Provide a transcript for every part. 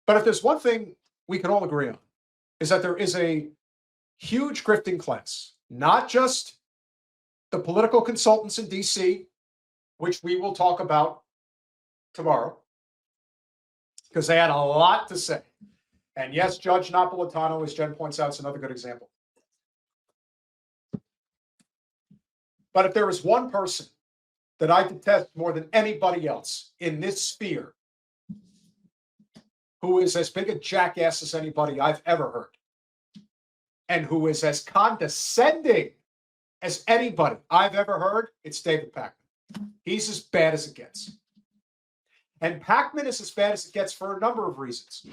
But if there's one thing we can all agree on, is that there is a huge grifting class, not just the political consultants in DC, which we will talk about tomorrow, because they had a lot to say. And yes, Judge Napolitano, as Jen points out, is another good example. But if there is one person that I detest more than anybody else in this sphere, who is as big a jackass as anybody I've ever heard, and who is as condescending as anybody I've ever heard, it's David Pakman. He's as bad as it gets. And Pacman is as bad as it gets for a number of reasons.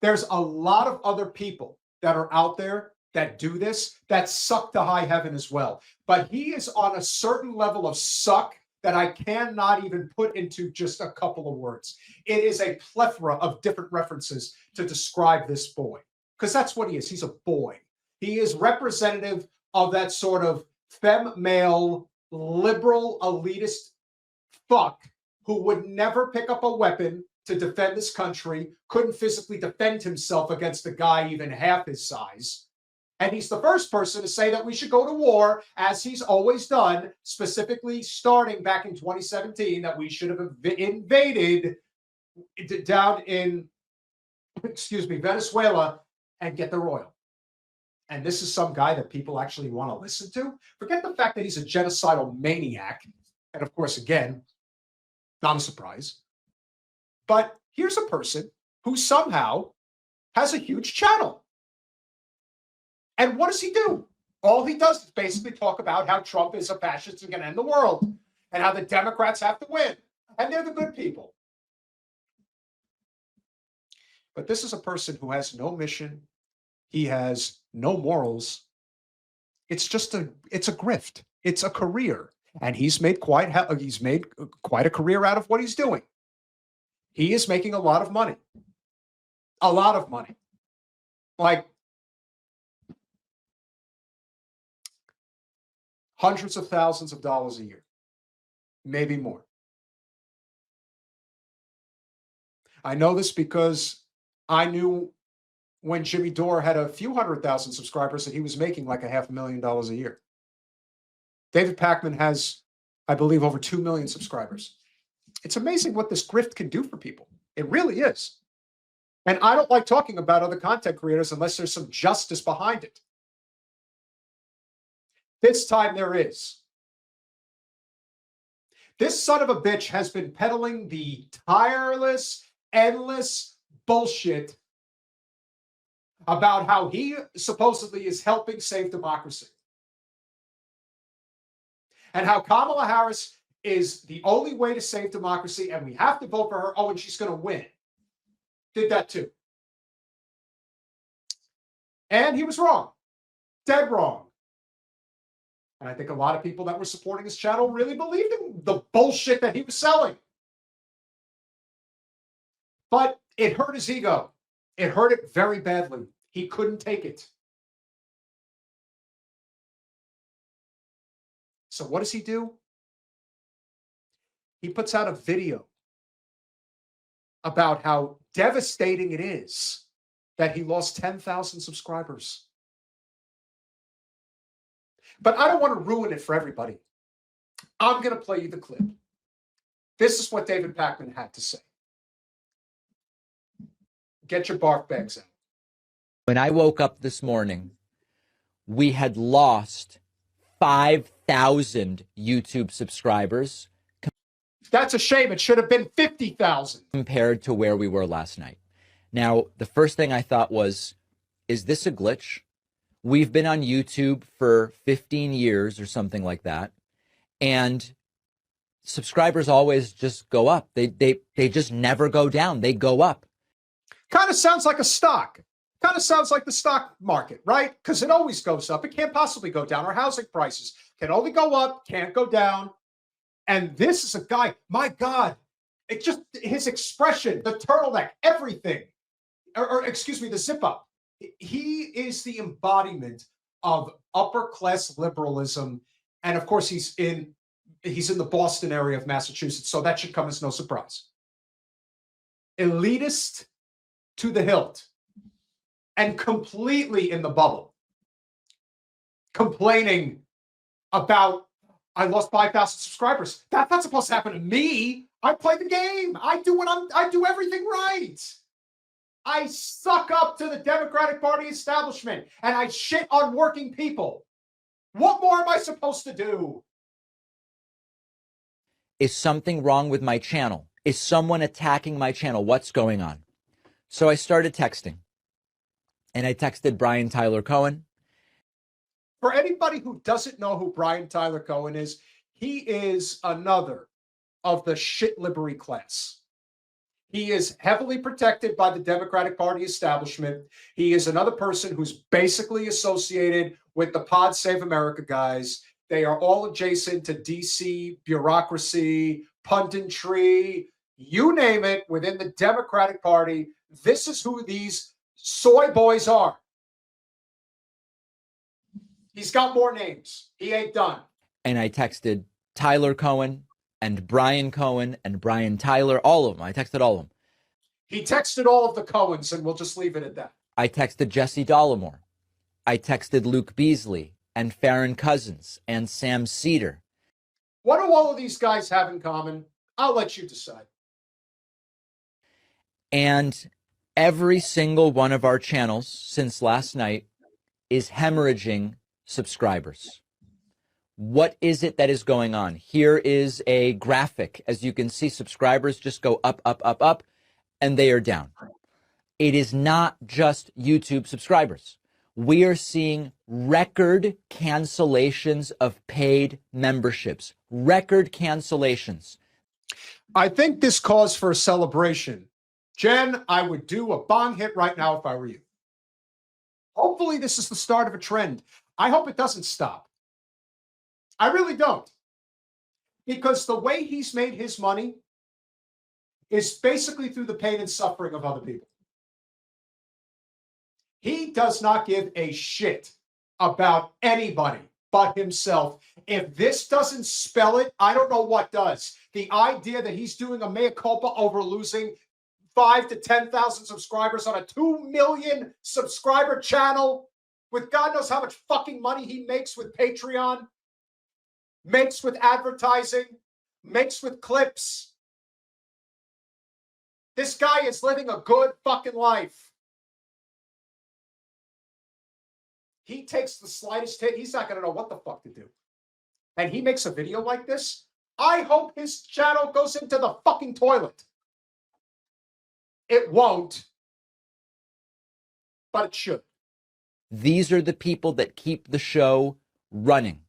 There's a lot of other people that are out there that do this, that suck to high heaven as well. But he is on a certain level of suck that I cannot even put into just a couple of words. It is a plethora of different references to describe this boy, because that's what he is. He's a boy. He is representative of that sort of femme male, liberal, elitist fuck who would never pick up a weapon to defend this country, couldn't physically defend himself against a guy even half his size. And he's the first person to say that we should go to war, as he's always done, specifically starting back in 2017, that we should have invaded down in, Venezuela and get the oil. And this is some guy that people actually want to listen to. Forget the fact that he's a genocidal maniac. And of course, again, not a surprise. But here's a person who somehow has a huge channel. And what does he do? All he does is basically talk about how Trump is a fascist and going to end the world, and how the Democrats have to win, and they're the good people. But this is a person who has no mission. He has no morals. It's a grift. It's a career, and he's made quite a career out of what he's doing. He is making a lot of money. A lot of money. Like hundreds of thousands of dollars a year, maybe more. I know this because I knew when Jimmy Dore had a few 100,000 subscribers that he was making like $500,000 a year. David Pakman has, I believe, over 2 million subscribers. It's amazing what this grift can do for people. It really is. And I don't like talking about other content creators unless there's some justice behind it. This time there is. This son of a bitch has been peddling the tireless, endless bullshit about how he supposedly is helping save democracy. And how Kamala Harris is the only way to save democracy, and we have to vote for her. Oh, and she's going to win. Did that too. And he was wrong. Dead wrong. And I think a lot of people that were supporting his channel really believed in the bullshit that he was selling. But it hurt his ego. It hurt it very badly. He couldn't take it. So what does he do? He puts out a video about how devastating it is that he lost 10,000 subscribers. But I don't want to ruin it for everybody. I'm going to play you the clip. This is what David Pakman had to say. Get your barf bags out. When I woke up this morning, we had lost 5,000 YouTube subscribers. That's a shame. It should have been 50,000. Compared to where we were last night. Now, the first thing I thought was, is this a glitch? We've been on YouTube for 15 years or something like that. And subscribers always just go up. They just never go down. They go up. Kind of sounds like a stock. Kind of sounds like the stock market, right? Because it always goes up. It can't possibly go down. Our housing prices can only go up, can't go down. And this is a guy, my God, it just, his expression, the turtleneck, everything, or excuse me, the zip up. He is the embodiment of upper class liberalism. And of course, he's in the Boston area of Massachusetts. So that should come as no surprise. Elitist to the hilt and completely in the bubble, complaining about, I lost 5,000 subscribers. That's not supposed to happen to me. I play the game. I do everything right. I suck up to the Democratic Party establishment and I shit on working people. What more am I supposed to do? Is something wrong with my channel? Is someone attacking my channel? What's going on? So I started texting. And I texted Brian Tyler Cohen. For anybody who doesn't know who Brian Tyler Cohen is, he is another of the shit livery class. He is heavily protected by the Democratic Party establishment. He is another person who's basically associated with the Pod Save America guys. They are all adjacent to DC bureaucracy, punditry, you name it, within the Democratic Party. This is who these soy boys are. He's got more names. He ain't done. And I texted Tyler Cohen and Brian Cohen and Brian Tyler, all of them. I texted all of them. He texted all of the Cohens, and we'll just leave it at that. I texted Jesse Dollemore. I texted Luke Beasley and Farron Cousins and Sam Cedar. What do all of these guys have in common? I'll let you decide. And every single one of our channels since last night is hemorrhaging subscribers. What is it that is going on? Here is a graphic. As you can see, subscribers just go up, up, up, up, and they are down. It is not just YouTube subscribers. We are seeing record cancellations of paid memberships. Record cancellations. I think this calls for a celebration. Jen, I would do a bong hit right now if I were you. Hopefully this is the start of a trend. I hope it doesn't stop. I really don't. Because the way he's made his money is basically through the pain and suffering of other people. He does not give a shit about anybody but himself. If this doesn't spell it, I don't know what does. The idea that he's doing a mea culpa over losing 5,000 to 10,000 subscribers on a 2 million subscriber channel with God knows how much fucking money he makes with Patreon, makes with advertising, makes with clips. This guy is living a good fucking life. He takes the slightest hit. He's not going to know what the fuck to do. And he makes a video like this. I hope his channel goes into the fucking toilet. It won't, but it should. These are the people that keep the show running.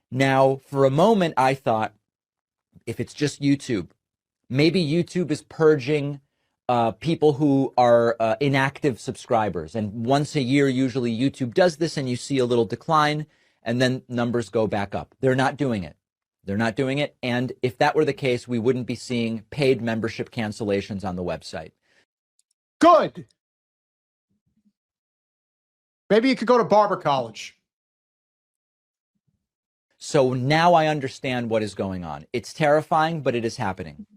Now, for a moment, I thought, if it's just YouTube, maybe YouTube is purging people who are inactive subscribers. And once a year, usually YouTube does this and you see a little decline and then numbers go back up. They're not doing it. They're not doing it. And if that were the case, we wouldn't be seeing paid membership cancellations on the website. Good. Maybe you could go to barber college. So now I understand what is going on. It's terrifying, but it is happening.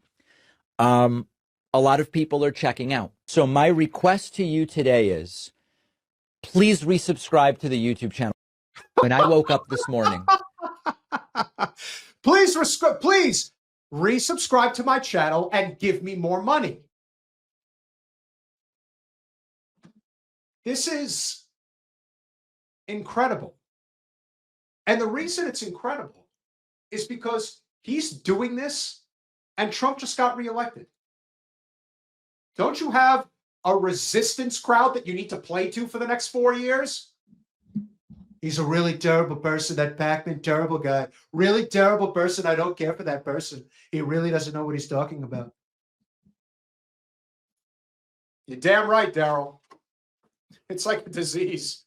A lot of people are checking out. So my request to you today is, please resubscribe to the YouTube channel. When I woke up this morning. Please resubscribe to my channel and give me more money. This is incredible. And the reason it's incredible is because he's doing this and Trump just got reelected. Don't you have a resistance crowd that you need to play to for the next 4 years? He's a really terrible person, that Pacman, terrible guy. Really terrible person. I don't care for that person. He really doesn't know what he's talking about. You're damn right, Daryl. It's like a disease.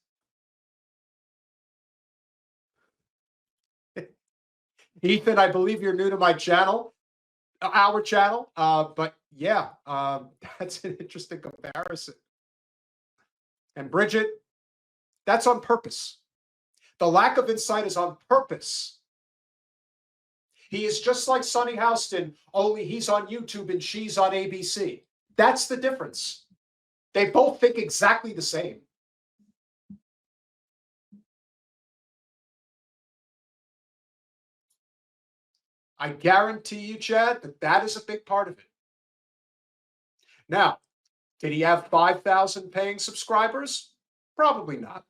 Ethan, I believe you're new to my channel, our channel. But yeah, that's an interesting comparison. And Bridget, that's on purpose. The lack of insight is on purpose. He is just like Sonny Houston, only he's on YouTube and she's on ABC. That's the difference. They both think exactly the same. I guarantee you, Chad, that that is a big part of it. Now, did he have 5,000 paying subscribers? Probably not.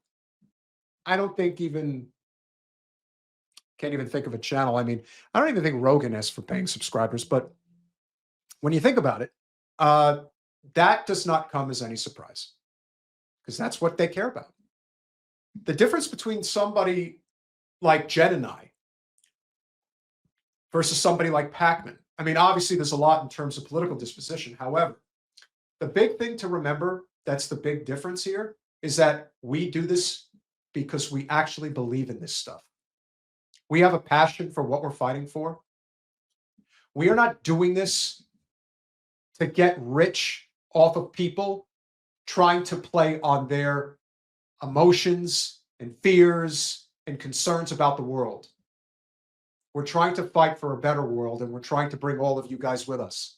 I don't think even, can't even think of a channel. I mean, I don't even think Rogan has for paying subscribers, but when you think about it, that does not come as any surprise because that's what they care about. The difference between somebody like Jen and I versus somebody like Pacman. I mean, obviously, there's a lot in terms of political disposition. However, the big thing to remember, that's the big difference here, is that we do this because we actually believe in this stuff. We have a passion for what we're fighting for. We are not doing this to get rich off of people trying to play on their emotions and fears and concerns about the world. We're trying to fight for a better world, and we're trying to bring all of you guys with us.